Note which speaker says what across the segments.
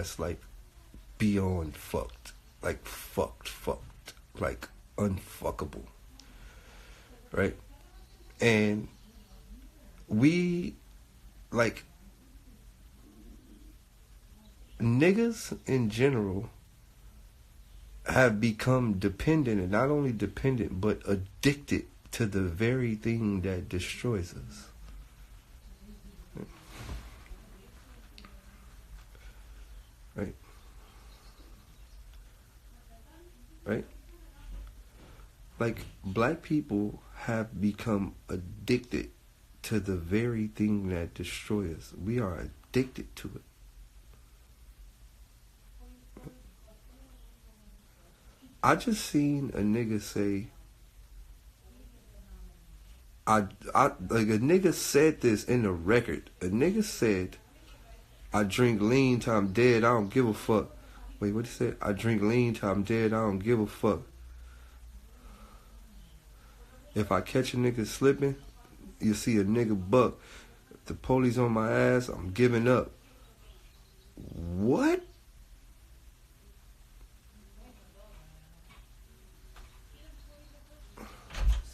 Speaker 1: that's like beyond fucked. Like fucked. Like unfuckable. Right? And we, like, niggas in general have become dependent, and not only dependent, but addicted to the very thing that destroys us. Right? Right? Like, black people have become addicted to the very thing that destroys us. We are addicted to it. I just seen a nigga say, like a nigga said this in the record. A nigga said, I drink lean till I'm dead, I don't give a fuck. Wait, what he said? I drink lean till I'm dead, I don't give a fuck. If I catch a nigga slipping, you see a nigga buck. If the police on my ass, I'm giving up. What?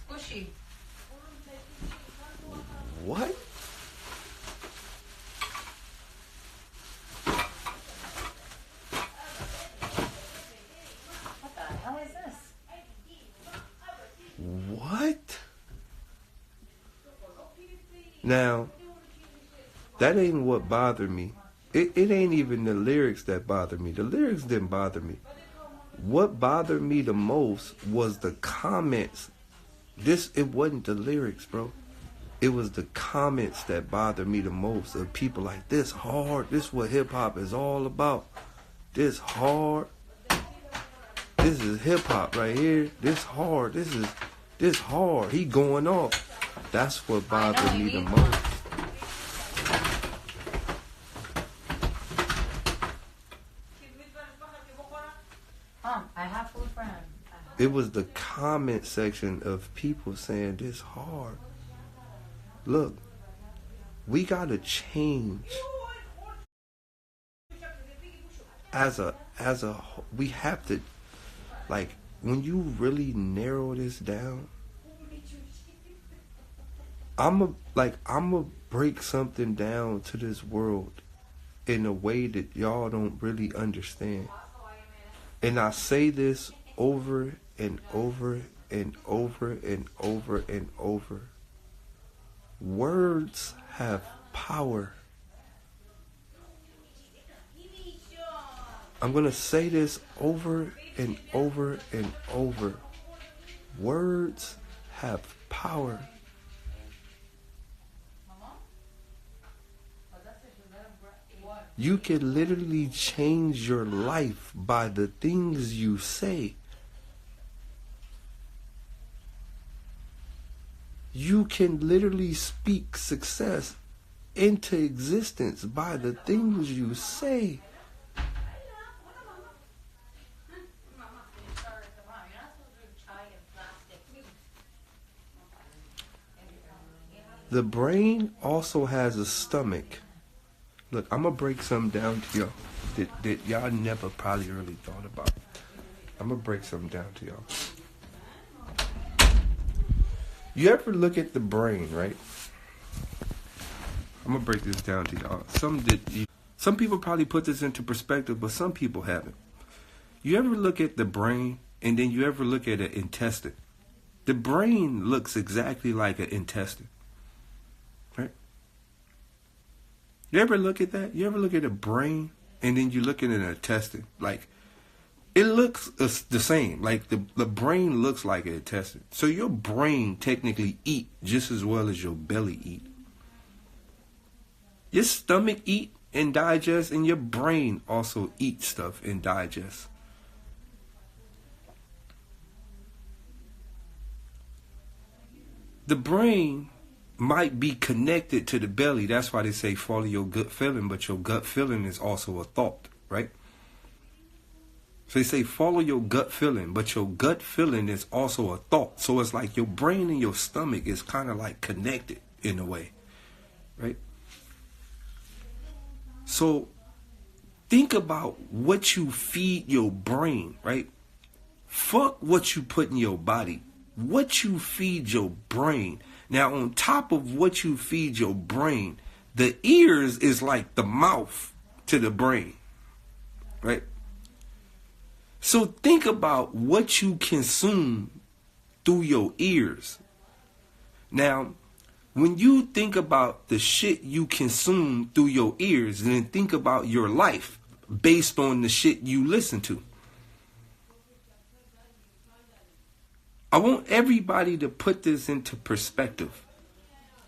Speaker 2: Squishy.
Speaker 1: What?
Speaker 2: What the hell is this?
Speaker 1: What? Now, that ain't what bothered me. It ain't even the lyrics that bothered me. The lyrics didn't bother me. What bothered me the most was the comments. It wasn't the lyrics, bro. It was the comments that bothered me the most, of people like, this hard, this what hip hop is all about. This hard. This is hip hop right here. This hard. This hard. He going off. That's what bothered me the most.
Speaker 2: I have food for him.
Speaker 1: It was the comment section of people saying this hard. Look, we gotta change. We have to, like, when you really narrow this down, I'ma break something down to this world in a way that y'all don't really understand. And I say this over and over and over and over and over. Words have power. I'm gonna say this over and over and over. Words have power. You can literally change your life by the things you say. You can literally speak success into existence by the things you say. The brain also has a stomach. Look, I'm going to break something down to y'all that y'all never probably really thought about. I'm going to break something down to y'all. You ever look at the brain, right? I'm going to break this down to y'all. Some people probably put this into perspective, but some people haven't. You ever look at the brain and then you ever look at an intestine? The brain looks exactly like an intestine. Right? You ever look at that? You ever look at a brain and then you look at an intestine? Like, it looks the same. Like, the brain looks like an intestine. So your brain technically eat just as well as your belly eat. Your stomach eat and digest, and your brain also eats stuff and digests. The brain might be connected to the belly. That's why they say follow your gut feeling, but your gut feeling is also a thought, right? So they say follow your gut feeling, but your gut feeling is also a thought. So it's like your brain and your stomach is kind of like connected in a way, right? So think about what you feed your brain, right? Fuck what you put in your body. What you feed your brain. Now, on top of what you feed your brain, the ears is like the mouth to the brain, right? So think about what you consume through your ears. Now, when you think about the shit you consume through your ears, then think about your life based on the shit you listen to. I want everybody to put this into perspective.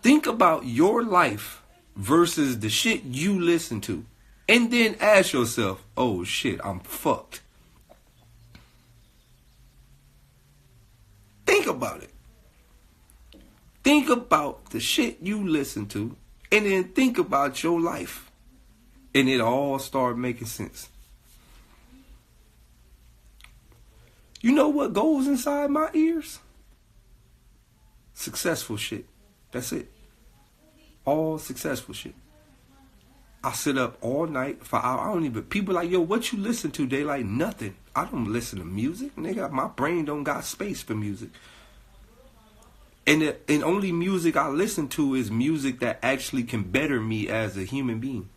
Speaker 1: Think about your life versus the shit you listen to. And then ask yourself, oh shit, I'm fucked. Think about it. Think about the shit you listen to. And then think about your life. And it all start making sense. You know what goes inside my ears? Successful shit. That's it. All successful shit. I sit up all night for hours. I don't even, people like, yo, what you listen to? They like, nothing. I don't listen to music. Nigga, my brain don't got space for music. And only music I listen to is music that actually can better me as a human being.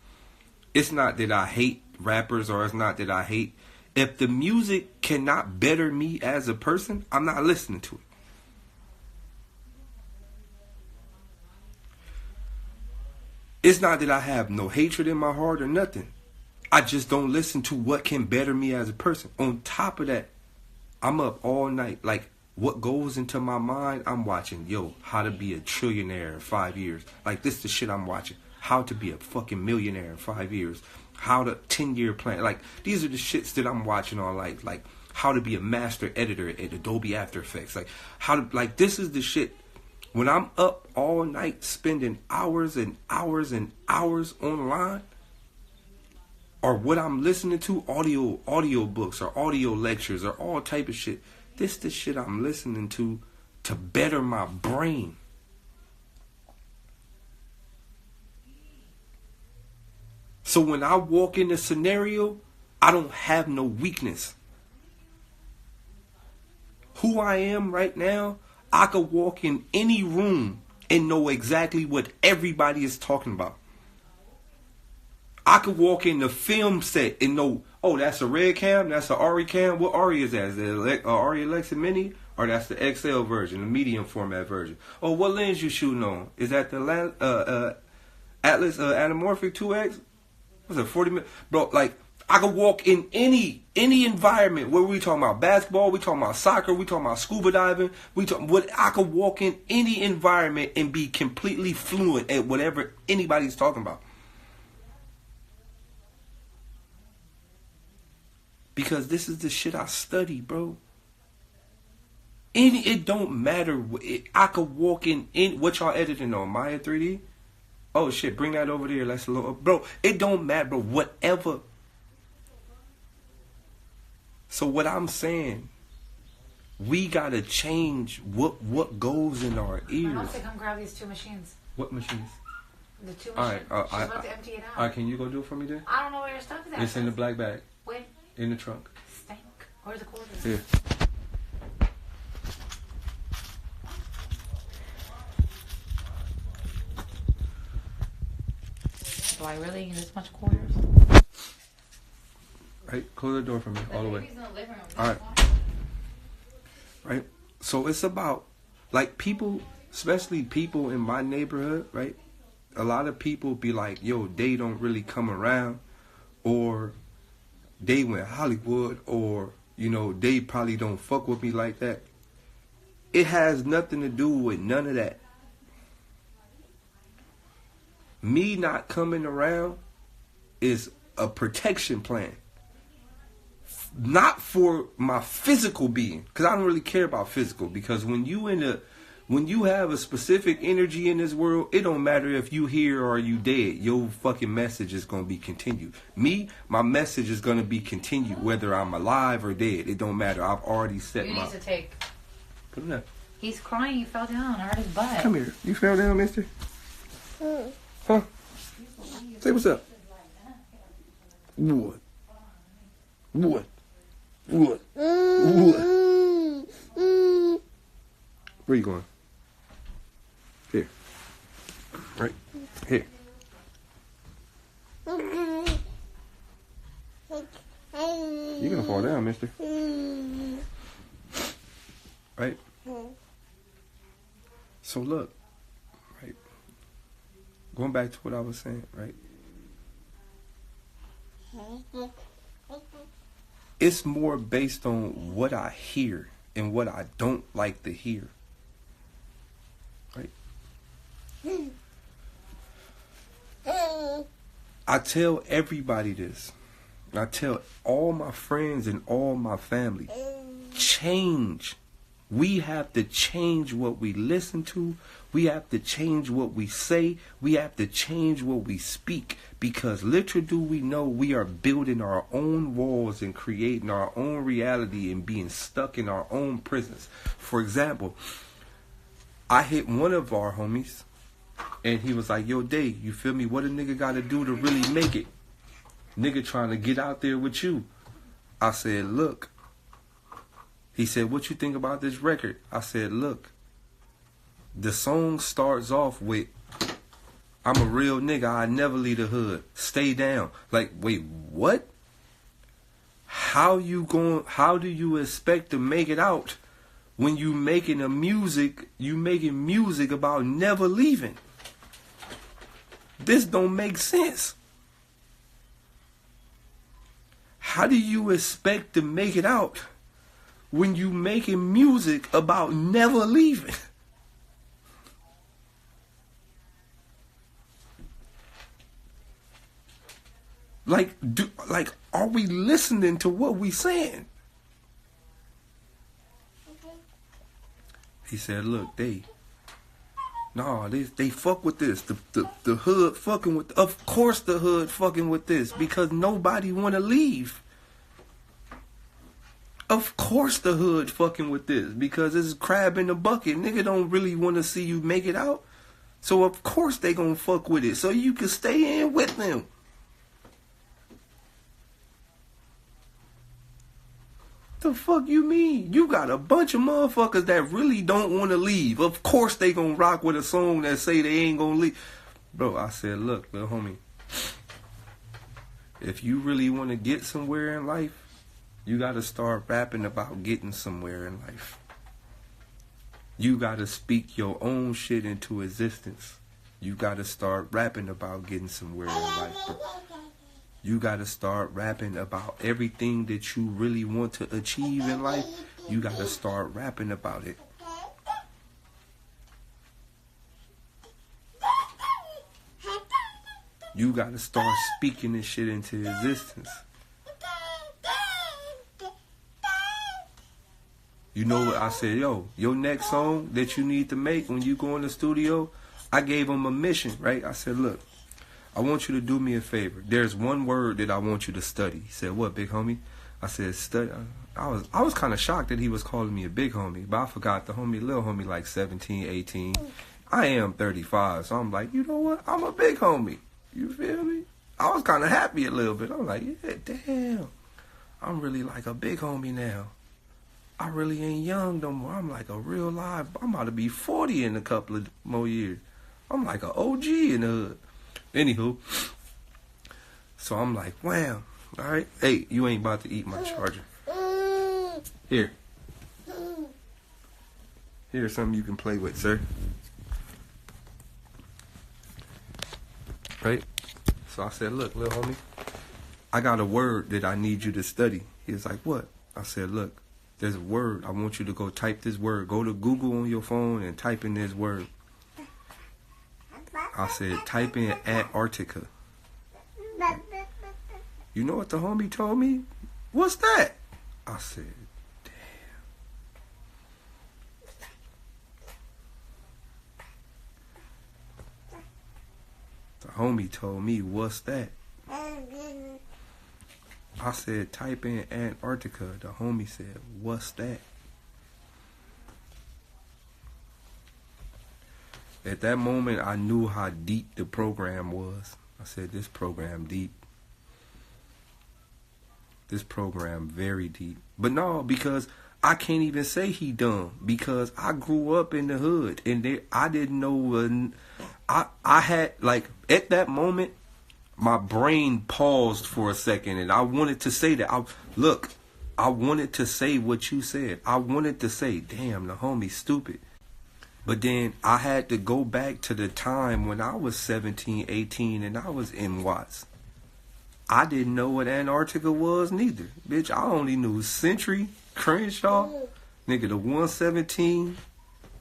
Speaker 1: It's not that I hate rappers, or it's not that I hate. If the music cannot better me as a person, I'm not listening to it. It's not that I have no hatred in my heart or nothing. I just don't listen to what can better me as a person. On top of that, I'm up all night. Like, what goes into my mind, I'm watching, how to be a trillionaire in 5 years. Like, this is the shit I'm watching. How to be a fucking millionaire in 5 years. How to 10-year plan. Like, these are the shits that I'm watching on, like how to be a master editor at Adobe After Effects. Like, how to, like, this is the shit. When I'm up all night spending hours and hours and hours online, or what I'm listening to, audio books or audio lectures or all type of shit, this the shit I'm listening to better my brain. So when I walk in a scenario, I don't have no weakness. Who I am right now, I could walk in any room and know exactly what everybody is talking about. I could walk in the film set and know, oh, that's a red cam, that's a ARRI cam. What ARRI is that? Is it ARRI Alexa Mini? Or that's the XL version, the medium format version? Oh, what lens you shooting on? Is that the Atlas Anamorphic 2X? What's it, 40 minutes? Bro, like, I could walk in any environment. What we talking about? Basketball? We talking about soccer? We talking about scuba diving? I could walk in any environment and be completely fluent at whatever anybody's talking about. Because this is the shit I study, bro. It don't matter. I could walk in what y'all editing on? Maya 3D? Oh shit, bring that over there. Let's look. Bro, it don't matter, bro. Whatever. So what I'm saying, we gotta change what goes in our ears.
Speaker 2: I have to come grab these two machines.
Speaker 1: What machines?
Speaker 2: The two machines.
Speaker 1: Alright,
Speaker 2: She's about to empty it out.
Speaker 1: Alright, can you go do it for me then?
Speaker 2: I don't know where your stuff is at.
Speaker 1: It's in the black bag.
Speaker 2: Wait.
Speaker 1: In the trunk.
Speaker 2: Stink. Where's the quarters?
Speaker 1: Here.
Speaker 2: Do I really need this much quarters?
Speaker 1: Right, close the door for me, all the way.
Speaker 2: Baby's in the living room.
Speaker 1: Alright. Right? So it's about, like, people, especially people in my neighborhood, right? A lot of people be like, yo, they don't really come around, or they went Hollywood, or, they probably don't fuck with me like that. It has nothing to do with none of that. Me not coming around is a protection plan. Not for my physical being, because I don't really care about physical. Because when you have a specific energy in this world, it don't matter if you here or you dead. Your fucking message is gonna be continued. Me, my message is gonna be continued whether I'm alive or dead. It don't matter. I've already set
Speaker 2: You
Speaker 1: my.
Speaker 2: need to take.
Speaker 1: Put him there.
Speaker 2: He's crying. He fell down. I hurt his butt.
Speaker 1: Come here. You fell down, mister? Huh? Say what's up. What? What? What? What? Where you going? Here. Right. Here. You're gonna fall down, mister. Right? So look, right? Going back to what I was saying, right? It's more based on what I hear and what I don't like to hear. Right? I tell everybody this. I tell all my friends and all my family, change. We have to change what we listen to. We have to change what we say. We have to change what we speak. Because little do we know, we are building our own walls and creating our own reality and being stuck in our own prisons. For example, I hit one of our homies and he was like, yo, Day, you feel me? What a nigga got to do to really make it? Nigga trying to get out there with you. I said, look. He said, what you think about this record? I said, look. The song starts off with, I'm a real nigga, I never leave the hood. Stay down. Like, wait, what? How do you expect to make it out when you making music about never leaving? This don't make sense. How do you expect to make it out when you making music about never leaving? Like, are we listening to what we saying? He said, look, they fuck with this. The hood fucking with, of course the hood fucking with this, because nobody want to leave. Of course the hood fucking with this, because it's crab in the bucket. Nigga don't really want to see you make it out. So of course they gonna fuck with it, so you can stay in with them. The fuck you mean? You got a bunch of motherfuckers that really don't want to leave. Of course they gonna rock with a song that say they ain't gonna leave. Bro, I said, look, little homie, if you really want to get somewhere in life, you got to start rapping about getting somewhere in life. You got to speak your own shit into existence. You got to start rapping about getting somewhere in life, bro. You got to start rapping about everything that you really want to achieve in life. You got to start rapping about it. You got to start speaking this shit into existence. You know what I said? Yo, your next song that you need to make when you go in the studio, I gave him a mission, right? I said, look, I want you to do me a favor. There's one word that I want you to study. He said, what, big homie? I said, study. I was kind of shocked that he was calling me a big homie, but I forgot the little homie like 17, 18. I am 35, so I'm like, you know what? I'm a big homie. You feel me? I was kind of happy a little bit. I'm like, yeah, damn. I'm really like a big homie now. I really ain't young no more. I'm like a real live. I'm about to be 40 in a couple of more years. I'm like an OG in the hood. Anywho, so I'm like, wow, all right. Hey, you ain't about to eat my charger. Here. Here's something you can play with, sir. Right? So I said, look, little homie, I got a word that I need you to study. He was like, what? I said, look, there's a word. I want you to go type this word. Go to Google on your phone and type in this word. I said, type in Antarctica. You know what the homie told me? What's that? I said, damn. The homie told me, what's that? I said, type in Antarctica. The homie said, what's that? At that moment, I knew how deep the program was. I said, this program deep. This program very deep. But no, because I can't even say he dumb, because I grew up in the hood and I didn't know. I had, like, at that moment, my brain paused for a second, and I wanted to say that. I wanted to say what you said. I wanted to say, damn, the homie's stupid. But then I had to go back to the time when I was 17, 18, and I was in Watts. I didn't know what Antarctica was neither. Bitch, I only knew Century, Crenshaw, nigga, the 117.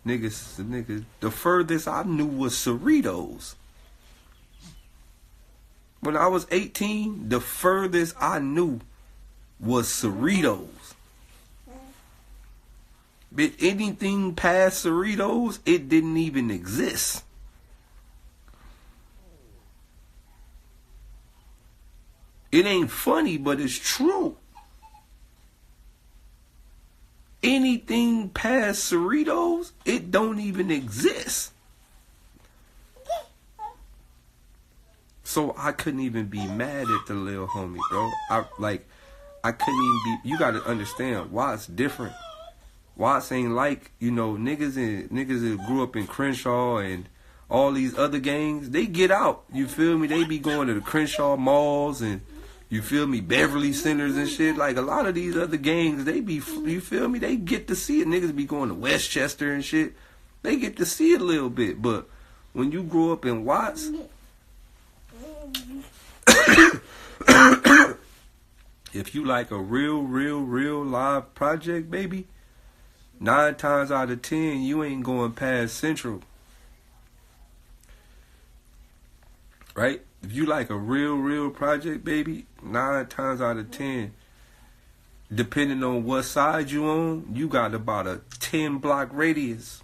Speaker 1: Nigga, the furthest I knew was Cerritos. When I was 18, the furthest I knew was Cerritos. But anything past Cerritos, it didn't even exist. It ain't funny, but it's true. Anything past Cerritos, it don't even exist. So I couldn't even be mad at the little homie, bro. I couldn't even be. You gotta understand why it's different. Watts ain't like, niggas that grew up in Crenshaw and all these other gangs. They get out. You feel me? They be going to the Crenshaw malls and, you feel me, Beverly Centers and shit. Like, a lot of these other gangs, they be, you feel me? They get to see it. Niggas be going to Westchester and shit. They get to see it a little bit. But when you grew up in Watts, if you like a real live project, baby, 9 times out of 10, you ain't going past Central. Right? If you like a real project, baby, 9 times out of 10, depending on what side you on, you got about a 10-block radius.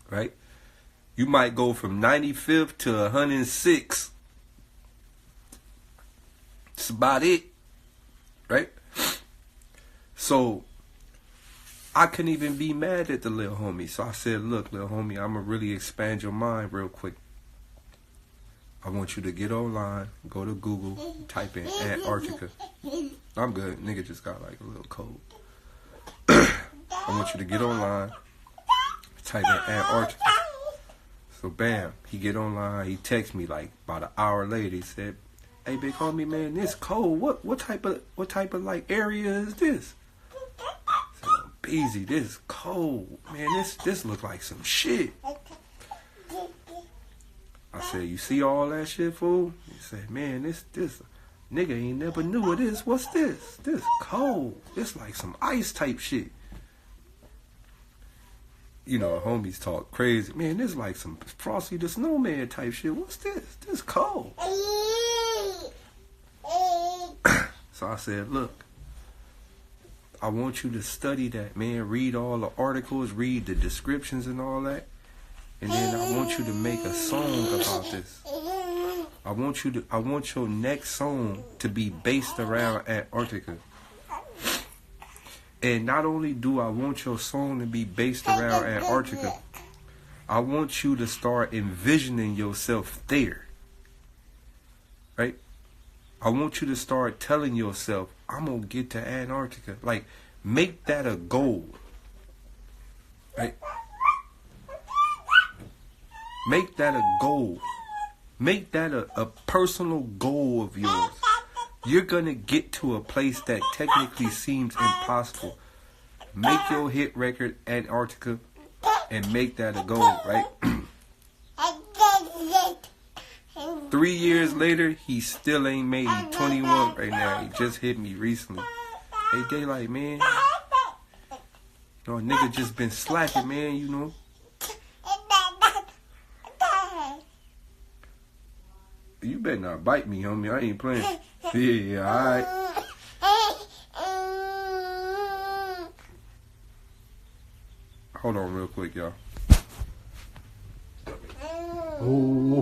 Speaker 1: Right? You might go from 95th to 106. That's about it. Right? So I couldn't even be mad at the little homie. So I said, look, little homie, I'm going to really expand your mind real quick. I want you to get online, go to Google, type in Antarctica. I'm good. Nigga just got like a little cold. I want you to get online, type in Antarctica. So bam, he get online, he text me like about an hour later. He said, hey, big homie, man, this cold. What type of like area is this? I said, Beezy, this is cold. Man, this look like some shit. I said, you see all that shit, fool? He said, man, this nigga ain't never knew of this. What's this? This cold. This like some ice type shit. Homies talk crazy. Man, this like some Frosty the Snowman type shit. What's this? This cold. So I said, look, I want you to study that, man. Read all the articles, read the descriptions and all that. And then I want you to make a song about this. I want your next song to be based around Antarctica. And not only do I want your song to be based around Antarctica, I want you to start envisioning yourself there. Right? I want you to start telling yourself, I'm going to get to Antarctica. Like, make that a goal. Right? Make that a goal. Make that a personal goal of yours. You're going to get to a place that technically seems impossible. Make your hit record Antarctica and make that a goal, right? 3 years later, he still ain't made it. 21 right now. He just hit me recently. Hey, Daylyt, man. Nigga just been slacking, man, You better not bite me, homie. I ain't playing. Yeah, alright. Hold on real quick, y'all. Oh.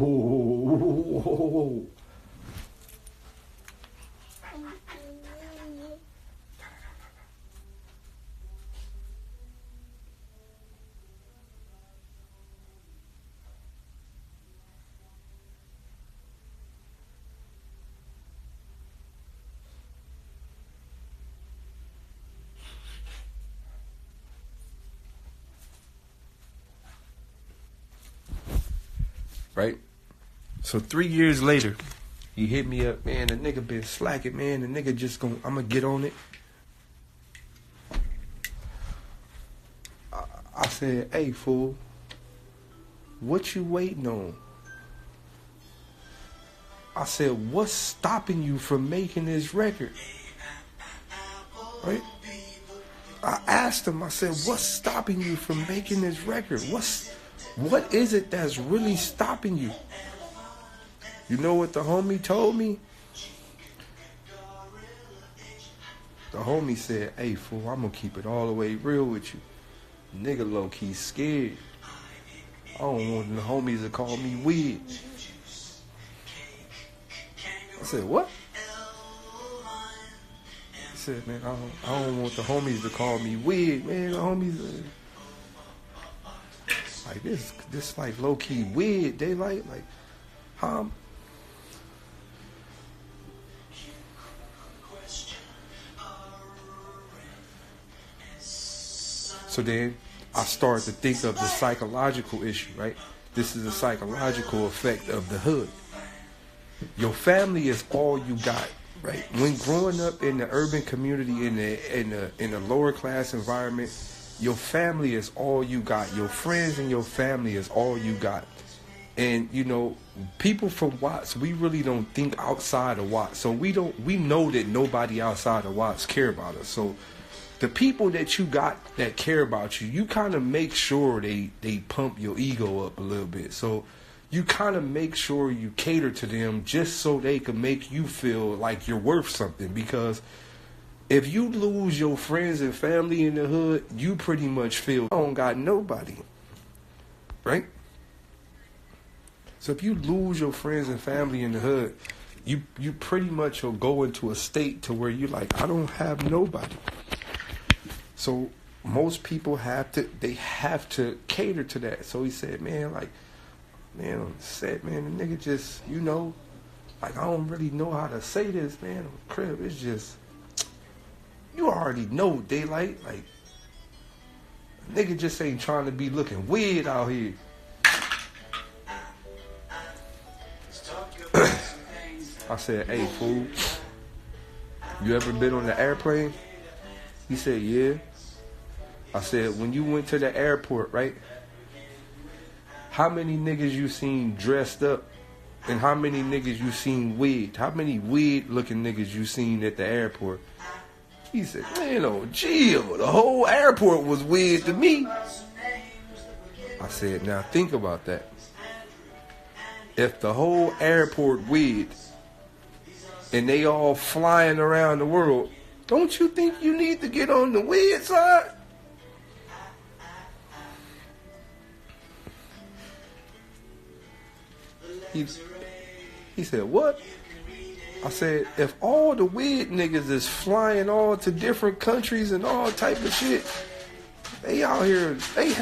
Speaker 1: right? So 3 years later, he hit me up, man, the nigga been slacking, man. The nigga just I'm gonna get on it. I said, hey, fool, what you waiting on? I said, what's stopping you from making this record? Right? I asked him, I said, what's stopping you from making this record? What is it that's really stopping you? You know what the homie told me? The homie said, hey, fool, I'm gonna keep it all the way real with you. Nigga low-key scared. I don't want the homies to call me weird. I said, what? He said, man, I don't want the homies to call me weird, man. The homies like this like low-key weird, Daylyt. Like, huh? So then I started to think of the psychological issue, right? This is a psychological effect of the hood. Your family is all you got, right? When growing up in the urban community, in the lower class environment, your family is all you got. Your friends and your family is all you got. And you know, people from Watts, we really don't think outside of Watts. So we know that nobody outside of Watts care about us. So the people that you got that care about you, you kind of make sure they pump your ego up a little bit. So you kind of make sure you cater to them just so they can make you feel like you're worth something. Because if you lose your friends and family in the hood, you pretty much feel I don't got nobody, right? So if you lose your friends and family in the hood, you pretty much will go into a state to where you like, I don't have nobody. So most people have to cater to that. So he said, man, like, man, on the set, man, the nigga just, you know, like, I don't really know how to say this, man, on the crib. It's just, you already know, Daylyt. Like, nigga just ain't trying to be looking weird out here. I said, hey, fool, you ever been on the airplane? He said, yeah. I said, when you went to the airport, right? How many niggas you seen dressed up? And how many niggas you seen wigged? How many weird looking niggas you seen at the airport? He said, man, oh, Gio, the whole airport was weird to me. I said, now think about that. If the whole airport weird and they all flying around the world, don't you think you need to get on the weird side? He said, what? I said, if all the weird niggas is flying all to different countries and all type of shit, they out here, they I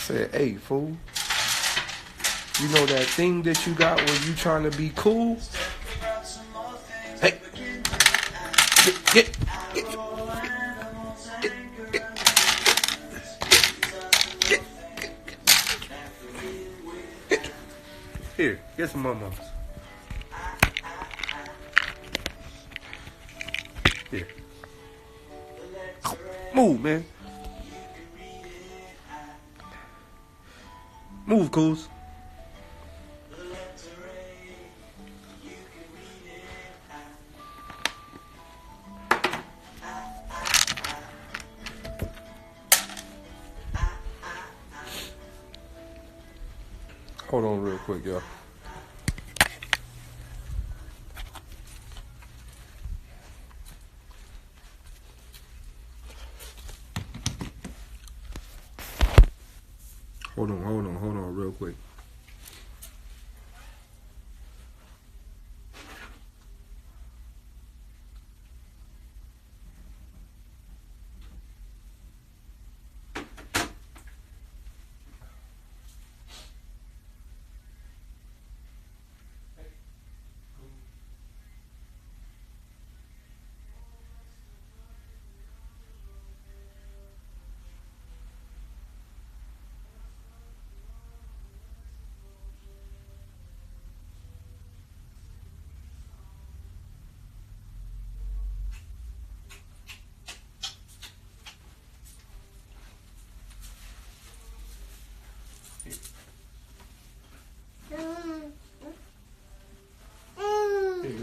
Speaker 1: said, hey, fool. You know that thing that you got when you trying to be cool? Hey, get. Here, get some momos. Here. Move, man. Move, Coos. Hold on real quick, y'all. Hold on real quick.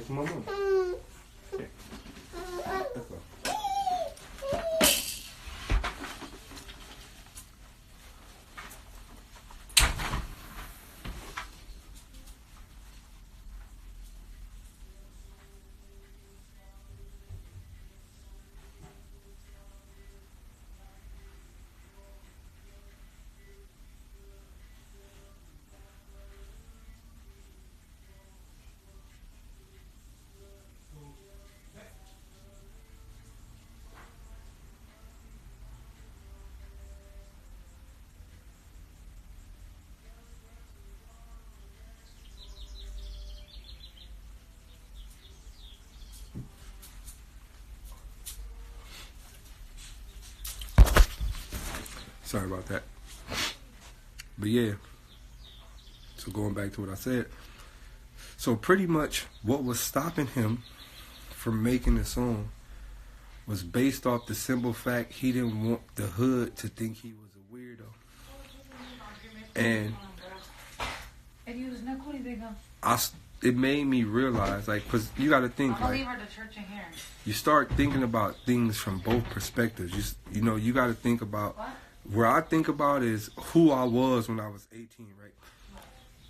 Speaker 1: come on. Here. Let's go. Sorry about that. But yeah, so going back to what I said. So pretty much what was stopping him from making the song was based off the simple fact he didn't want the hood to think he was a weirdo. And it made me realize, like, because you got to think, like, you start thinking about things from both perspectives. You know, you got to think about, where I think about is who I was when I was 18, right?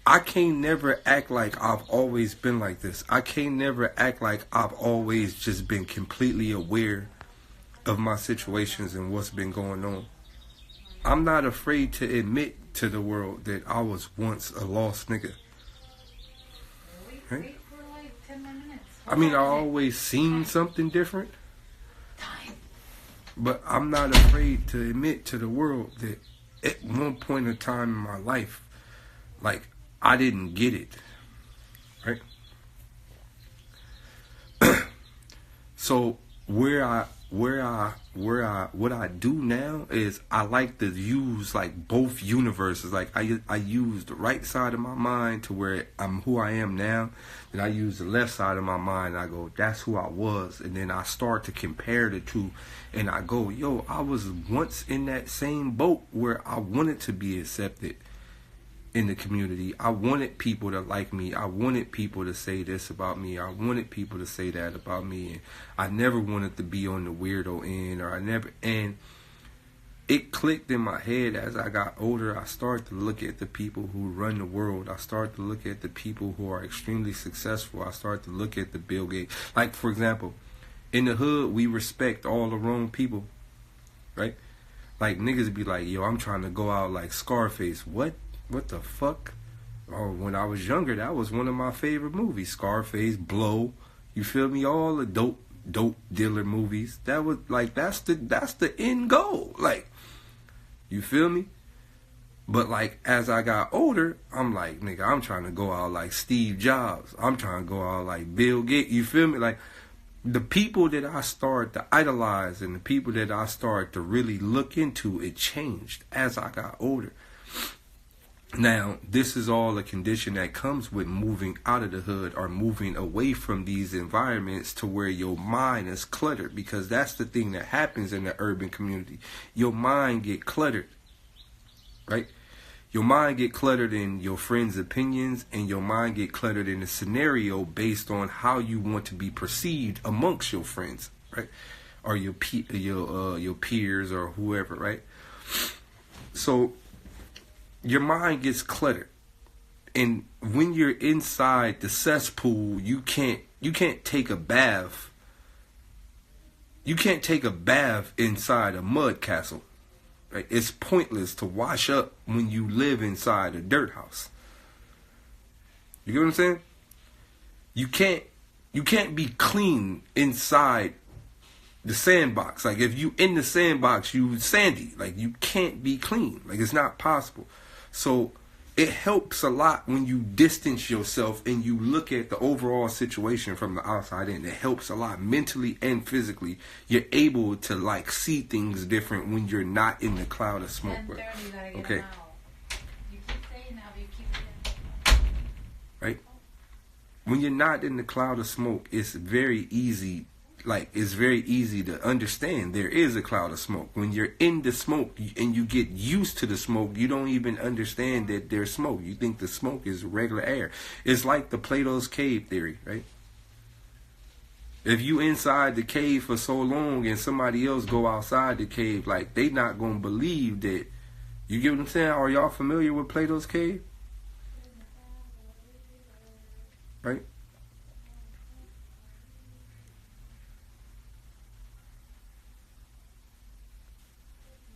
Speaker 1: I can't never act like I've always been like this. I can't never act like I've always just been completely aware of my situations and what's been going on. I'm not afraid to admit to the world that I was once a lost nigga. Right? I mean, I always seen something different. But I'm not afraid to admit to the world that at one point in time in my life, like, I didn't get it. Right? So what I do now is I like to use like both universes. Like I use the right side of my mind to where I'm who I am now. Then I use the left side of my mind and I go, that's who I was. And then I start to compare the two and I go, yo, I was once in that same boat where I wanted to be accepted in the community. I wanted people to like me. I wanted people to say this about me. I wanted people to say that about me. And I never wanted to be on the weirdo end, and it clicked in my head as I got older. I started to look at the people who run the world. I started to look at the people who are extremely successful. I started to look at the Bill Gates. Like, for example, in the hood, we respect all the wrong people, right? Like, niggas be like, yo, I'm trying to go out like Scarface. What the fuck? Oh, when I was younger, that was one of my favorite movies. Scarface, Blow, you feel me? All the dope dealer movies. That was like, that's the end goal. Like, you feel me? But like, as I got older, I'm like, nigga, I'm trying to go out like Steve Jobs. I'm trying to go out like Bill Gates. You feel me? Like, the people that I started to idolize and the people that I started to really look into, it changed as I got older. Now, this is all a condition that comes with moving out of the hood or moving away from these environments to where your mind is cluttered, because that's the thing that happens in the urban community. Your mind get cluttered, right? Your mind get cluttered in your friends' opinions, and your mind get cluttered in the scenario based on how you want to be perceived amongst your friends, right? Or your peers or whoever, right? So your mind gets cluttered, and when you're inside the cesspool, you can't take a bath. You can't take a bath inside a mud castle, right? It's pointless to wash up when you live inside a dirt house. You get what I'm saying? You can't be clean inside the sandbox. Like, if you in the sandbox, you sandy. Like, you can't be clean. Like, it's not possible. So it helps a lot when you distance yourself and you look at the overall situation from the outside in. It helps a lot mentally and physically. You're able to like see things different when you're not in the cloud of smoke. Okay.
Speaker 2: You keep saying that, but you keep saying.
Speaker 1: Right? When you're not in the cloud of smoke, it's very easy. Like, it's very easy to understand there is a cloud of smoke. When you're in the smoke and you get used to the smoke, you don't even understand that there's smoke. You think the smoke is regular air. It's like the Platos Cave theory, right? If you inside the cave for so long and somebody else go outside the cave, like, they not gonna believe that. You get what I'm saying? Are y'all familiar with Platos Cave? Right?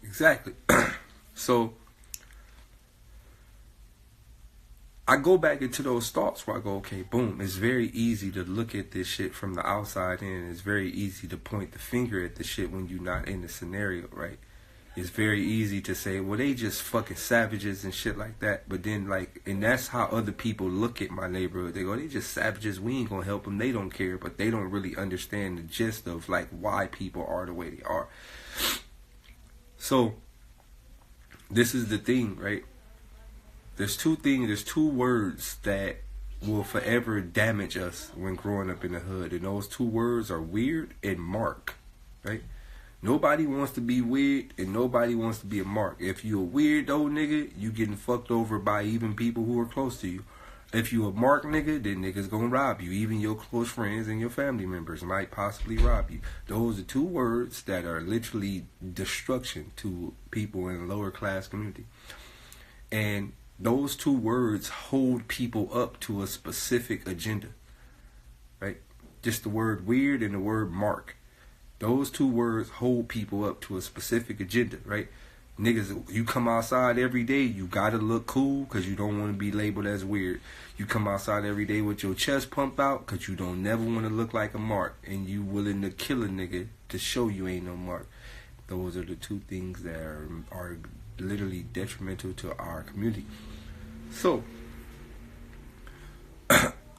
Speaker 1: Exactly. So I go back into those thoughts where I go, okay, boom, it's very easy to look at this shit from the outside in. It's very easy to point the finger at the shit when you're not in the scenario, right? It's very easy to say, well, they just fucking savages and shit like that. But then, like, and that's how other people look at my neighborhood. They go, they just savages. We ain't gonna help them. They don't care. But they don't really understand the gist of, like, why people are the way they are. So, this is the thing, right? There's two words that will forever damage us when growing up in the hood. And those two words are weird and mark, right? Nobody wants to be weird and nobody wants to be a mark. If you a weird old nigga, you getting fucked over by even people who are close to you. If you a mark nigga, then niggas gonna rob you. Even your close friends and your family members might possibly rob you. Those are two words that are literally destruction to people in the lower class community. And those two words hold people up to a specific agenda, right? Just the word weird and the word mark. Those two words hold people up to a specific agenda, right? Niggas, you come outside every day, you gotta look cool because you don't want to be labeled as weird. You come outside every day with your chest pumped out because you don't never want to look like a mark. And you willing to kill a nigga to show you ain't no mark. Those are the two things that are literally detrimental to our community. So,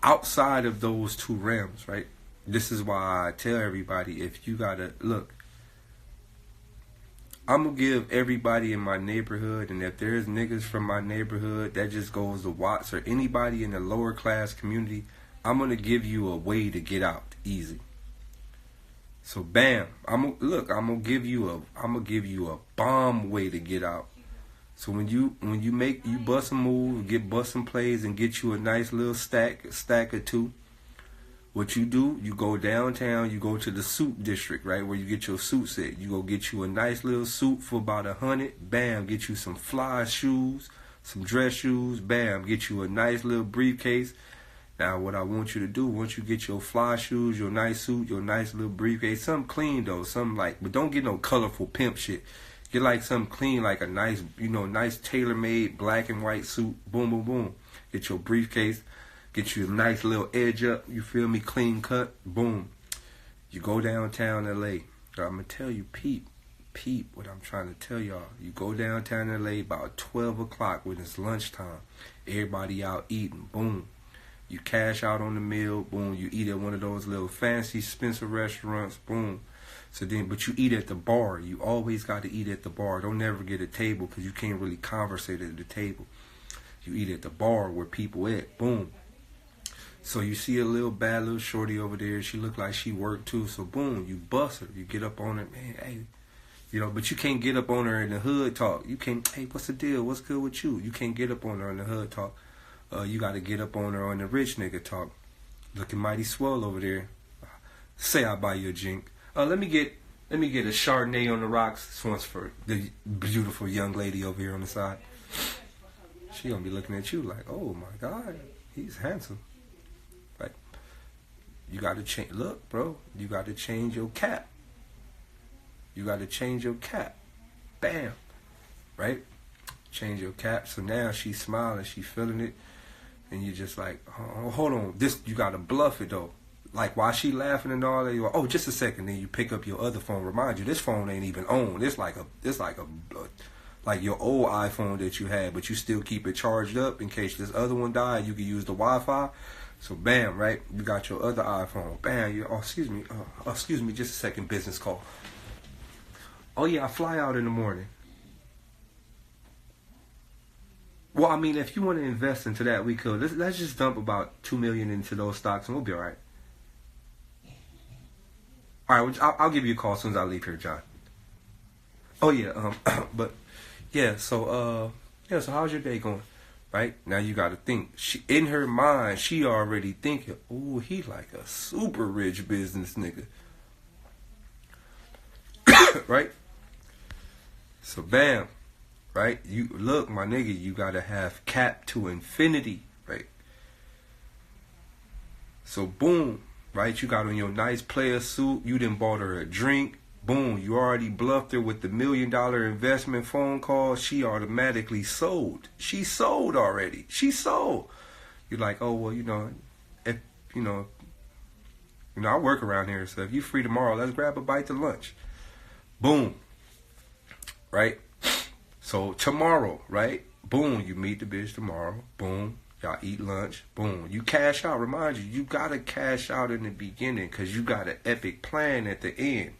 Speaker 1: outside of those two realms, right? This is why I tell everybody, if you gotta, look, I'm gonna give everybody in my neighborhood, and if there's niggas from my neighborhood that just goes to Watts or anybody in the lower class community, I'm gonna give you a way to get out easy. So bam, I'm gonna give you a bomb way to get out. So when you bust a move, get bust some plays, and get you a nice little stack or two. What you do, you go downtown, you go to the suit district, right, where you get your suit set. You go get you a nice little suit for about $100. Bam, get you some fly shoes, some dress shoes. Bam, get you a nice little briefcase. Now, what I want you to do, once you get your fly shoes, your nice suit, your nice little briefcase, something clean though, something like, but don't get no colorful pimp shit. Get like something clean, like a nice, nice tailor-made black and white suit. Boom, boom, boom. Get your briefcase. Get you a nice little edge up. You feel me? Clean cut. Boom. You go downtown L.A. I'm going to tell you, peep what I'm trying to tell y'all. You go downtown L.A. about 12 o'clock when it's lunchtime. Everybody out eating. Boom. You cash out on the meal. Boom. You eat at one of those little fancy Spencer restaurants. Boom. So then, but you eat at the bar. You always got to eat at the bar. Don't never get a table because you can't really conversate at the table. You eat at the bar where people at. Boom. So you see a bad little shorty over there. She look like she worked too. So boom, you bust her. You get up on her, man. Hey, but you can't get up on her in the hood talk. You can't. Hey, what's the deal? What's good with you? You can't get up on her in the hood talk. You got to get up on her on the rich nigga talk. Looking mighty swell over there. Say I buy you a drink. Let me get a Chardonnay on the rocks. This one's for the beautiful young lady over here on the side. She gonna be looking at you like, oh my God, he's handsome. Like, you gotta change. Look, bro, you gotta change your cap. You gotta change your cap. Bam, right? Change your cap. So now she's smiling, she's feeling it, and you just like, oh, hold on. This you gotta bluff it though. Like, while she laughing and all that, you're like, oh, just a second. Then you pick up your other phone. Remind you, this phone ain't even on. It's like your old iPhone that you had, but you still keep it charged up in case this other one died. You can use the Wi-Fi. So, bam, right? You got your other iPhone. Bam. Excuse me, just a second. Business call. Oh yeah, I fly out in the morning. Well, I mean, if you want to invest into that, we could. Let's just dump about $2 million into those stocks, and we'll be all right. All right, I'll give you a call as soon as I leave here, John. Oh yeah, but yeah. So how's your day going? Right? Now you got to think. In her mind, she already thinking, ooh, he like a super rich business nigga. Right? So bam. Right? You look, my nigga, you got to have cap to infinity. Right? So boom. Right? You got on your nice player suit. You done bought her a drink. Boom. You already bluffed her with the $1 million investment phone call. She automatically sold. She sold already. She sold. You're like, oh, well, if, I work around here. So if you free tomorrow, let's grab a bite to lunch. Boom. Right? So tomorrow, right? Boom. You meet the bitch tomorrow. Boom. Y'all eat lunch. Boom. You cash out. Remind you, you got to cash out in the beginning because you got an epic plan at the end.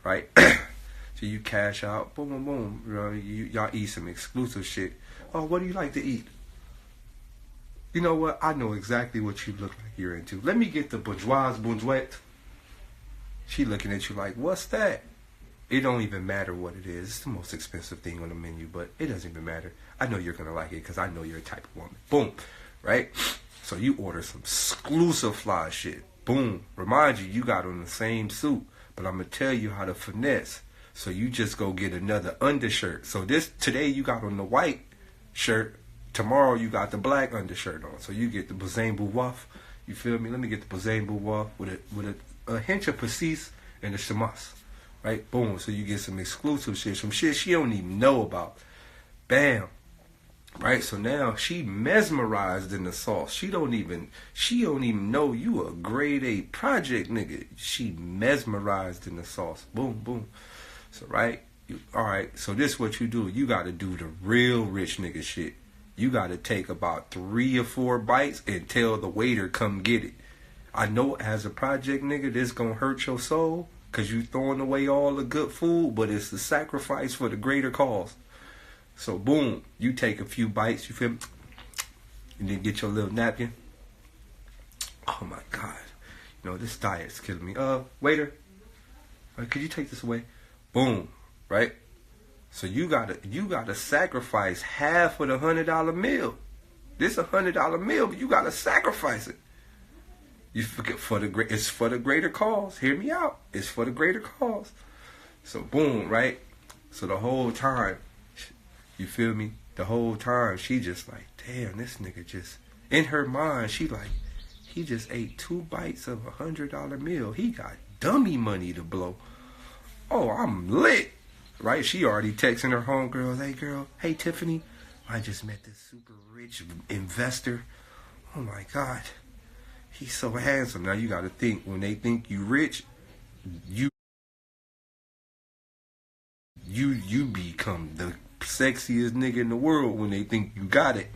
Speaker 1: Right? So you cash out. Boom, boom, boom. Y'all eat some exclusive shit. Oh, what do you like to eat? You know what? I know exactly what you look like you're into. Let me get the bourgeoise bonjourette. She looking at you like, what's that? It don't even matter what it is. It's the most expensive thing on the menu, but it doesn't even matter. I know you're going to like it because I know you're a type of woman. Boom. Right? So you order some exclusive fly shit. Boom. Remind you, you got on the same suit. But I'm going to tell you how to finesse. So you just go get another undershirt. So today you got on the white shirt. Tomorrow you got the black undershirt on. So you get the Bazin Bouwouf. You feel me? Let me get the Bazin Bouwouf with a hint of Passis and the Shamas. Right? Boom. So you get some exclusive shit. Some shit she don't even know about. Bam. Right? So now she mesmerized in the sauce. She don't even know you a grade A project nigga. She mesmerized in the sauce. Boom, boom. So right? Alright, so this what you do. You gotta do the real rich nigga shit. You gotta take about 3 or 4 bites and tell the waiter come get it. I know as a project nigga this gonna hurt your soul because you throwing away all the good food, but it's the sacrifice for the greater cause. So boom, you take a few bites, you feel me? And then get your little napkin. Oh my God. This diet's killing me. Waiter, could you take this away? Boom, right? So you gotta sacrifice half of the $100 meal. This $100 meal, but you gotta sacrifice it. You forget it's for the greater cause. Hear me out. It's for the greater cause. So boom, right? So the whole time, you feel me? The whole time, she just like, damn, this nigga just, in her mind, she like, he just ate 2 bites of a $100 meal. He got dummy money to blow. Oh, I'm lit. Right? She already texting her homegirls, hey girl, hey Tiffany, I just met this super rich investor. Oh my God. He's so handsome. Now you got to think, when they think you rich, you become the sexiest nigga in the world when they think you got it.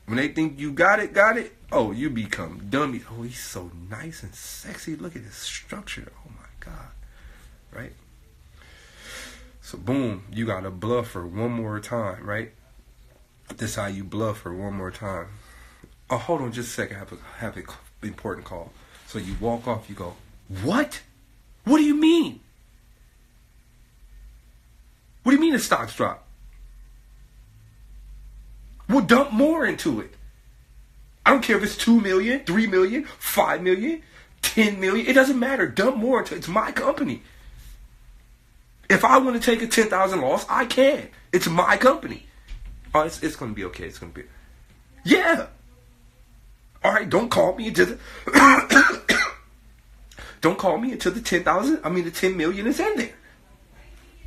Speaker 1: When they think you got it, oh, you become dummy. Oh, he's so nice and sexy. Look at his structure. Oh my God. Right? So boom, you got to bluff her one more time, right? This how you bluff her one more time. Oh, hold on just a second. I have an important call. So you walk off, you go, what? What do you mean? What do you mean the stocks drop? We'll dump more into it. I don't care if it's 2 million, 3 million, 5 million, 10 million. It doesn't matter. Dump more into it. It's my company. If I want to take a 10,000 loss, I can. It's my company. Oh, it's going to be okay. It's going to be. Yeah. All right. Don't call me until the. Don't call me until the 10,000. The 10 million is in there.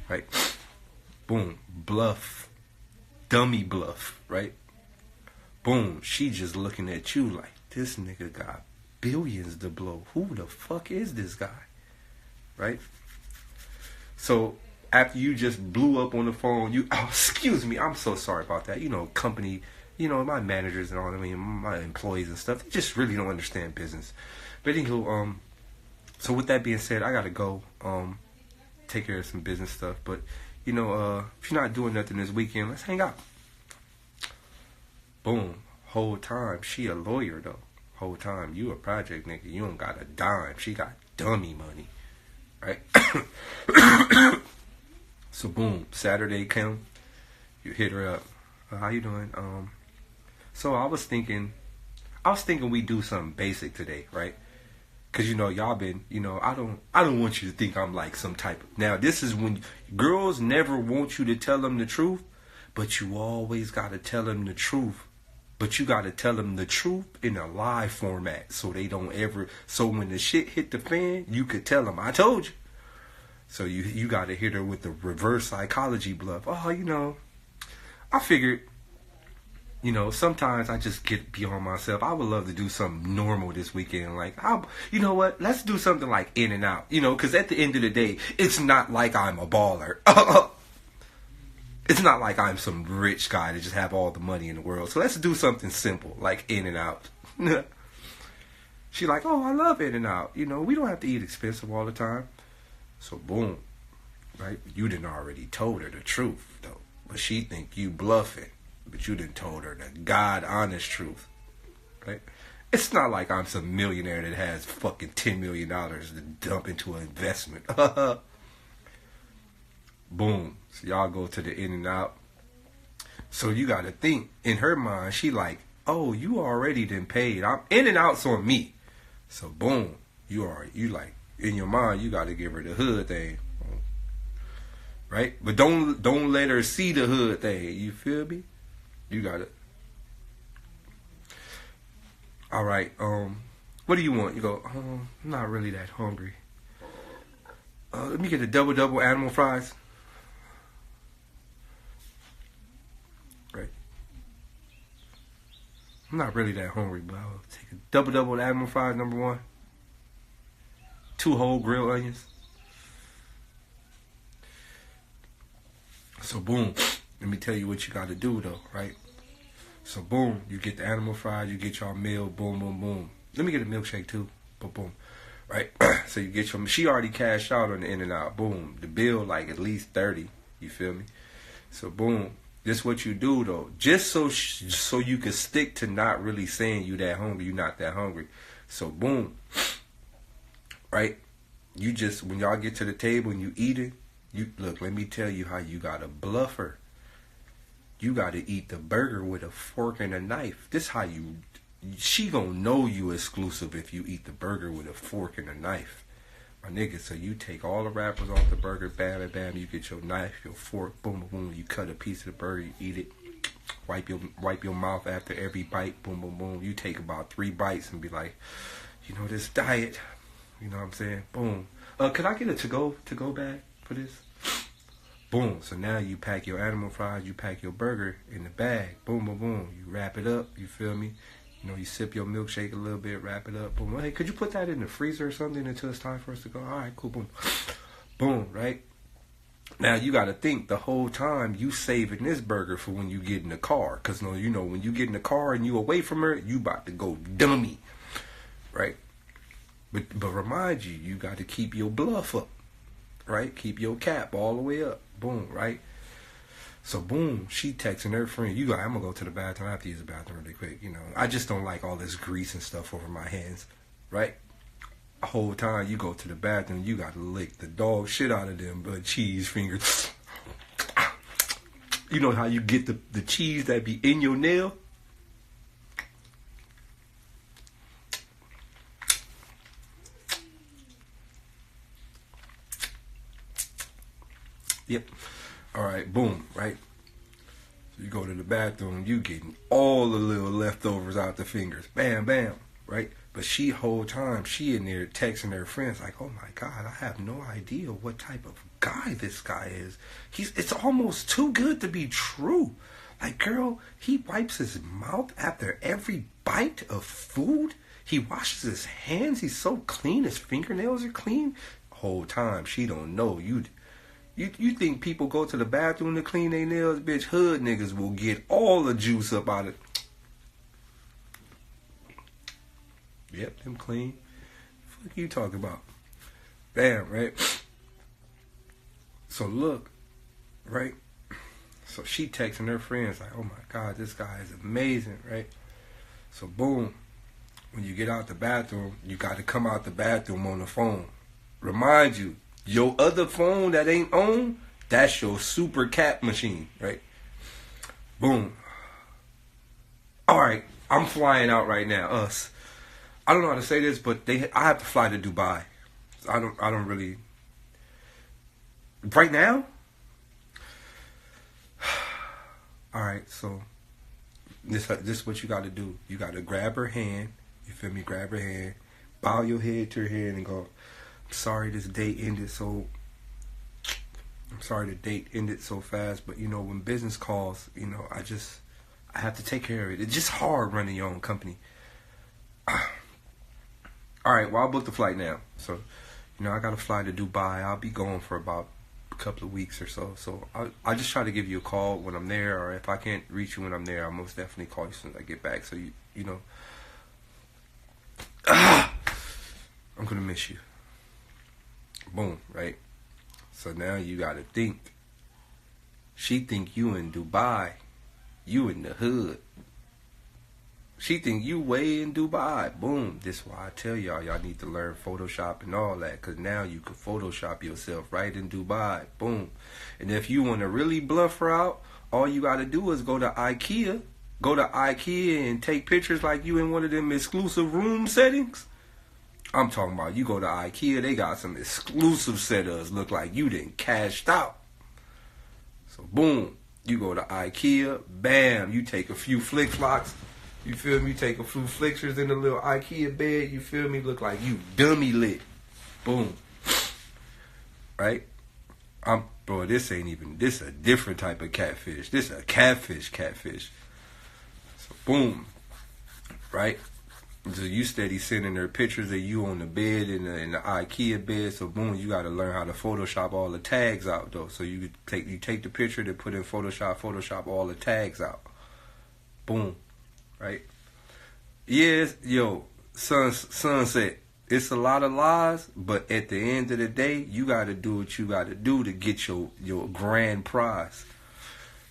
Speaker 1: Right. Boom. Bluff. Dummy bluff. Right. Boom. She just looking at you like, this nigga got billions to blow. Who the fuck is this guy? Right. So after you just blew up on the phone, excuse me, I'm so sorry about that. Company, my managers and all, my employees and stuff, they just really don't understand business. But anywho, so with that being said, I gotta go, take care of some business stuff. But, if you're not doing nothing this weekend, let's hang out. Boom. Whole time, she a lawyer though. Whole time, you a project nigga. You don't got a dime. She got dummy money. Right? So boom, Saturday come, you hit her up. How you doing? So I was thinking we do something basic today, right? Cause y'all been, I don't want you to think I'm like some type of. Now this is when girls never want you to tell them the truth, but you always gotta tell them the truth. But you gotta tell them the truth in a live format, so they don't ever. So when the shit hit the fan, you could tell them, "I told you." So you gotta hit her with the reverse psychology bluff. Oh, I figured. Sometimes I just get beyond myself. I would love to do something normal this weekend. Like, you know what? Let's do something like In and Out. Because at the end of the day, it's not like I'm a baller. It's not like I'm some rich guy that just have all the money in the world. So let's do something simple, like In and Out. She like, oh, I love In and Out. We don't have to eat expensive all the time. So boom, right? You done already told her the truth, though. But she think you bluffing. But you done told her the God honest truth, right? It's not like I'm some millionaire that has fucking $10 million to dump into an investment. Boom. So y'all go to the In and Out. So you got to think, in her mind, she like, oh, you already done paid. I'm In and Out's on me. So boom, you like, in your mind, you got to give her the hood thing. Right? But don't let her see the hood thing. You feel me? You got it. All right. What do you want? You go, I'm not really that hungry. Let me get a double animal fries. Right. I'm not really that hungry, but I'll take a double animal fries, number 1. 2 whole grilled onions. So boom. Let me tell you what you got to do, though, right? So, boom, you get the animal fries, you get your meal, boom, boom, boom. Let me get a milkshake, too. Boom, boom. Right? So, you get your... She already cashed out on the In and Out. Boom. The bill, like, at least 30. You feel me? So, boom. This what you do, though. Just so you can stick to not really saying you that hungry. You not that hungry. So, boom. Right? You just... When y'all get to the table and you eat it, look, let me tell you how you got to bluff her. You got to eat the burger with a fork and a knife. This how she gonna know you exclusive if you eat the burger with a fork and a knife. My nigga, so you take all the wrappers off the burger, bam, bam, bam. You get your knife, your fork, boom, boom, boom. You cut a piece of the burger, you eat it. Wipe your mouth after every bite, boom, boom, boom. You take about 3 bites and be like, this diet. You know what I'm saying? Boom. Could I get a to-go bag for this? Boom. So now you pack your animal fries, you pack your burger in the bag. Boom, boom, boom. You wrap it up. You feel me? You sip your milkshake a little bit, wrap it up. Boom. Hey, could you put that in the freezer or something until it's time for us to go? All right, cool. Boom. Boom, right? Now you got to think the whole time you saving this burger for when you get in the car. Because, when you get in the car and you away from her, you about to go dummy. Right? But remind you got to keep your bluff up. Right? Keep your cap all the way up. Boom, right? So, boom, she texting her friend. I'm going to go to the bathroom. I have to use the bathroom really quick. I just don't like all this grease and stuff over my hands, right? The whole time you go to the bathroom, you got to lick the dog shit out of them cheese fingers. You know how you get the cheese that be in your nail? Yep. All right, boom, right? So you go to the bathroom, you getting all the little leftovers out the fingers. Bam, bam, right? But whole time, she in there texting her friends like, oh my God, I have no idea what type of guy this guy is. It's almost too good to be true. Like, girl, he wipes his mouth after every bite of food. He washes his hands. He's so clean. His fingernails are clean. Whole time, she don't know. You think people go to the bathroom to clean their nails? Bitch, hood niggas will get all the juice up out of it. Yep, them clean. Fuck you talking about? Bam, right? So look, right? So she texting her friends like, oh my God, this guy is amazing, right? So boom, when you get out the bathroom, you got to come out the bathroom on the phone. Remind you, your other phone that ain't on, that's your super cap machine, right? Boom. All right, I'm flying out right now. I don't know how to say this, but I have to fly to Dubai. I don't really. Right now? All right, so this is what you got to do. You got to grab her hand. You feel me? Grab her hand. Bow your head to her hand and go, I'm sorry this date ended so... I'm sorry the date ended so fast, but, you know, when business calls, you know, I have to take care of it. It's just hard running your own company. All right, well, I'll book the flight now. So, you know, I got to fly to Dubai. I'll be going for about a couple of weeks or so. So I'll just try to give you a call when I'm there, or if I can't reach you when I'm there, I'll most definitely call you as soon as I get back. So, you know, I'm going to miss you. Boom, right? So now you got to think. She think you in Dubai. You in the hood. She think you way in Dubai. Boom. This is why I tell y'all need to learn Photoshop and all that. Because now you can Photoshop yourself right in Dubai. Boom. And if you want to really bluff her out, all you got to do is go to IKEA. Go to IKEA and take pictures like you in one of them exclusive room settings. I'm talking about you go to IKEA, they got some exclusive setups. Look like you done cashed out. So boom, you go to IKEA, bam, you take a few flick flocks. You feel me? Take a few flickers in the little IKEA bed. You feel me? Look like you dummy lit. Boom. Right? Bro, this a different type of catfish. This a catfish. So boom. Right? So you steady sending her pictures of you on the bed in the IKEA bed. So boom, you got to learn how to Photoshop all the tags out though. So you take the picture, to put in Photoshop all the tags out. Boom, right? Yes, yo, sunset. It's a lot of lies, but at the end of the day, you got to do what you got to do to get your grand prize,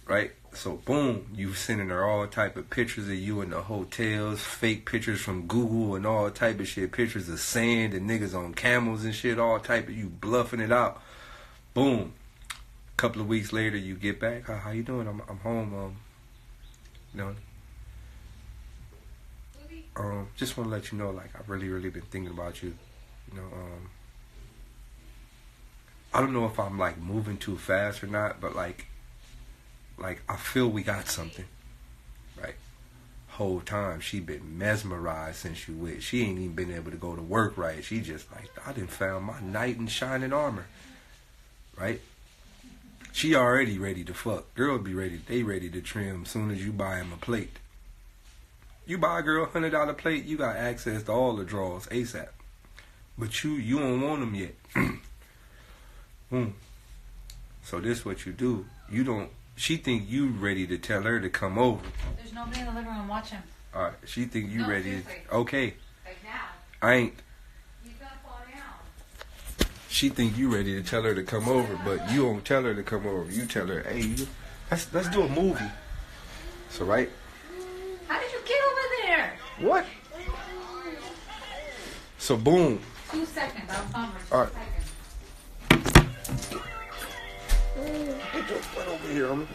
Speaker 1: right? So boom, you sending her all type of pictures of you in the hotels, fake pictures from Google and all type of shit, pictures of sand and niggas on camels and shit, all type of, you bluffing it out. Boom. A couple of weeks later, you get back. How you doing? I'm home. You know, just want to let you know, like, I've really been thinking about you. You know, I don't know if I'm like moving too fast or not, but like I feel we got something, right? Whole time she been mesmerized since you went. She ain't even been able to go to work right. She just like, I done found my knight in shining armor, right? She already ready to fuck. Girl be ready. They ready to trim soon as you buy him a plate. You buy a girl $100 plate, you got access to all the drawers ASAP. But you don't want them yet. So this what you do. You don't. She think you ready to tell her to come over.
Speaker 2: There's nobody in the living room watching.
Speaker 1: All right. She think you ready.
Speaker 2: Seriously.
Speaker 1: Okay.
Speaker 2: Like now.
Speaker 1: I ain't.
Speaker 2: He's gonna fall down.
Speaker 1: She think you ready to tell her to come over, but you don't tell her to come over. You tell her, hey, let's do a movie. So right.
Speaker 2: How did you get over there?
Speaker 1: What? So boom.
Speaker 2: 2 seconds. I'll come for 2
Speaker 1: All right.
Speaker 2: seconds.
Speaker 1: Get your foot over here, homie.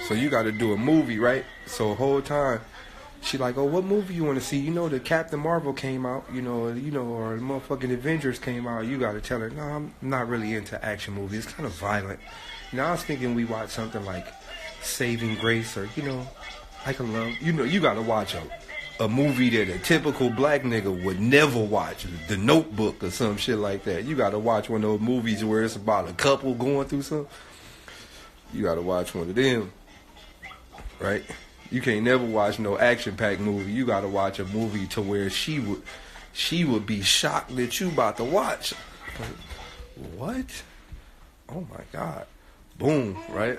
Speaker 1: So you got to do a movie, right? So the whole time, she like, oh, what movie you want to see? You know, the Captain Marvel came out, or the motherfucking Avengers came out. You got to tell her, no, I'm not really into action movies. It's kind of violent. I was thinking we watch something like Saving Grace, or like a love. You got to watch a movie that a typical black nigga would never watch, The Notebook or some shit like that. You gotta watch one of those movies where it's about a couple going through something. You gotta watch one of them, right? You can't never watch no action-packed movie. You gotta watch a movie to where she would be shocked that you about to watch. What? Oh my God. Boom, right?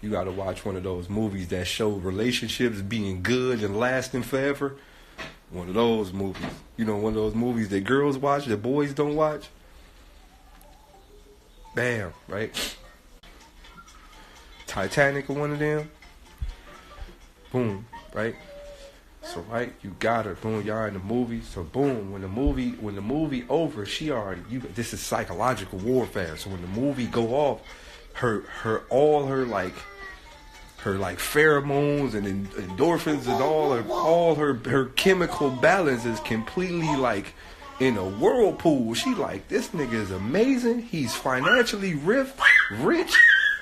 Speaker 1: You gotta watch one of those movies that show relationships being good and lasting forever. One of those movies. One of those movies that girls watch, that boys don't watch. Bam, right? Titanic or one of them. Boom, right? So right, you got her. Boom, y'all in the movie. So boom, when the movie over, she already. This is psychological warfare. So when the movie go off, all her pheromones and endorphins and all her chemical balance is completely like in a whirlpool. She like, this nigga is amazing. He's financially rich.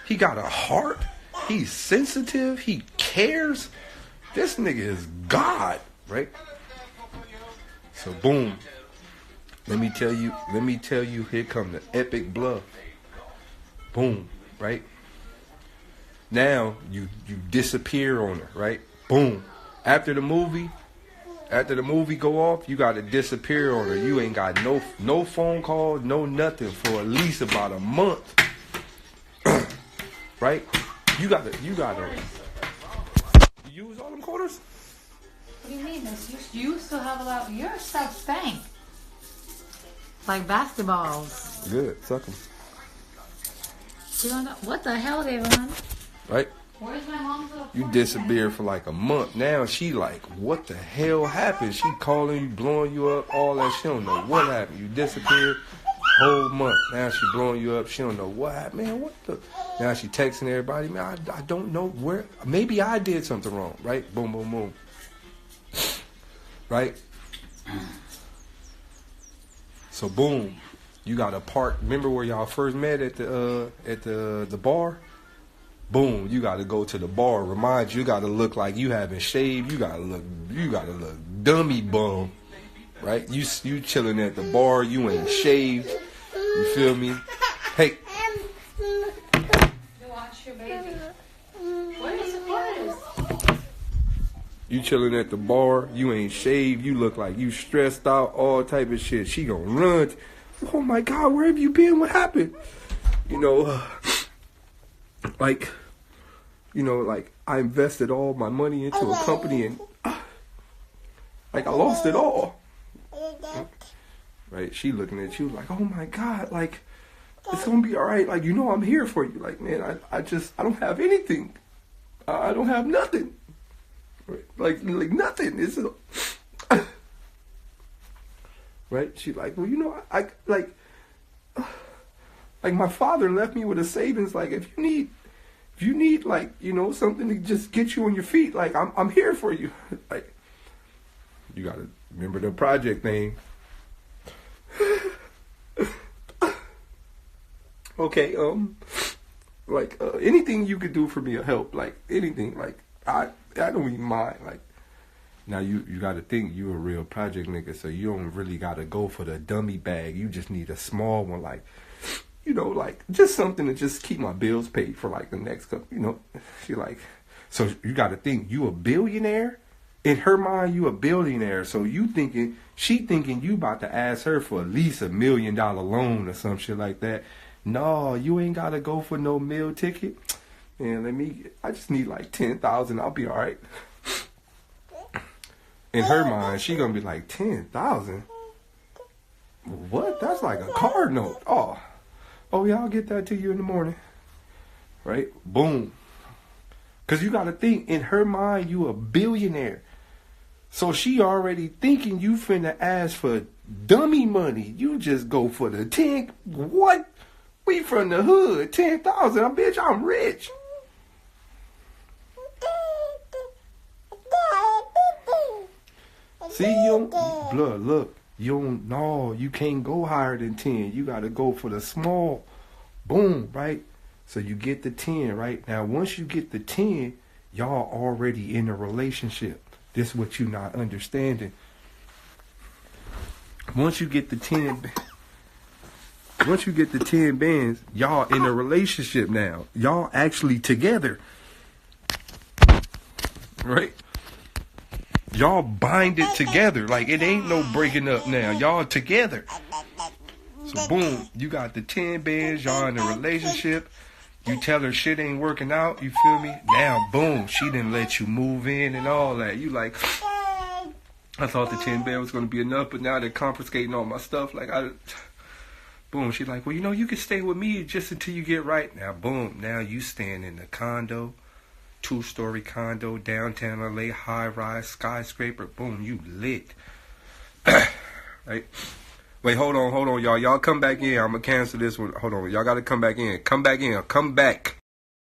Speaker 1: He got a heart. He's sensitive. He cares. This nigga is God, right? So boom. Let me tell you, here come the epic bluff. Boom, right? Now you disappear on her, right? Boom. After the movie go off, you gotta disappear on her. You ain't got no phone call, no nothing for at least about a month. Right? You gotta use all them quarters?
Speaker 2: What do you mean? You still have a lot. Your stuff stank. Like basketballs.
Speaker 1: Good, suck them.
Speaker 2: You don't know what the hell, Devon?
Speaker 1: Right?
Speaker 2: Where's my mom's little
Speaker 1: You disappeared for like a month. Now she like, what the hell happened? She calling you, blowing you up, all that. She don't know what happened. You disappeared whole month. Now she blowing you up. She don't know what happened. Man, what the? Now she texting everybody. Man, I don't know where. Maybe I did something wrong. Right? Boom, boom, boom. Right? So boom. You got a park. Remember where y'all first met at the bar? Boom, you gotta go to the bar. Remind you gotta look like you haven't shaved. You gotta look dummy bum, right? You chilling at the bar. You ain't shaved. You feel me? Hey,
Speaker 2: watch your baby. Where is it?
Speaker 1: you chilling at the bar. You ain't shaved. You look like you stressed out. All type of shit. She gonna run. Oh my God, where have you been? What happened? You know. Like I invested all my money into a company and like I lost it all. Right? She looking at you like, oh my God, like it's gonna be all right. Like, you know, I'm here for you. Like, man, I don't have anything. I don't have nothing. Right? Like nothing. It's right? She like, well, you know, I like my father left me with a savings. Like, if you need like, you know, something to just get you on your feet, like I'm here for you. Like, you gotta remember the project name. Okay, like anything you could do for me to help, like anything, like I don't even mind. Like, now you gotta think you a real project nigga, so you don't really gotta go for the dummy bag. You just need a small one, like, you know, like just something to just keep my bills paid for like the next couple, you know. She like, so you got to think you a billionaire. In her mind, you a billionaire. So she thinking you about to ask her for at least $1 million loan or some shit like that. No, you ain't got to go for no meal ticket. Man, I just need like 10,000. I'll be all right. In her mind, she gonna be like, 10,000. What? That's like a car note. Oh yeah, I'll get that to you in the morning. Right? Boom. Because you got to think, in her mind, you a billionaire. So she already thinking you finna ask for dummy money. You just go for the 10. What? We from the hood. 10,000. Bitch, I'm rich. See, look. You can't go higher than 10. You got to go for the small. Boom, right? So you get the 10, right? Now, once you get the 10, y'all already in a relationship. This is what you not understanding. Once you get the 10 bands, y'all in a relationship now. Y'all actually together. Right? Y'all bind it together. Like, it ain't no breaking up now. Y'all together. So boom, you got the 10 bands, y'all in a relationship. You tell her shit ain't working out, you feel me? Now boom, she didn't let you move in and all that. You like, I thought the 10 band was gonna be enough, but now they're confiscating all my stuff. Like, boom, she like, well, you know, you can stay with me just until you get right. Now boom, now you staying in the condo. 2-story condo, downtown LA, high rise, skyscraper. Boom, you lit. Right? Wait, hold on, y'all. Y'all come back in. I'm gonna cancel this one. Hold on, y'all gotta come back in. Come back in. Come back.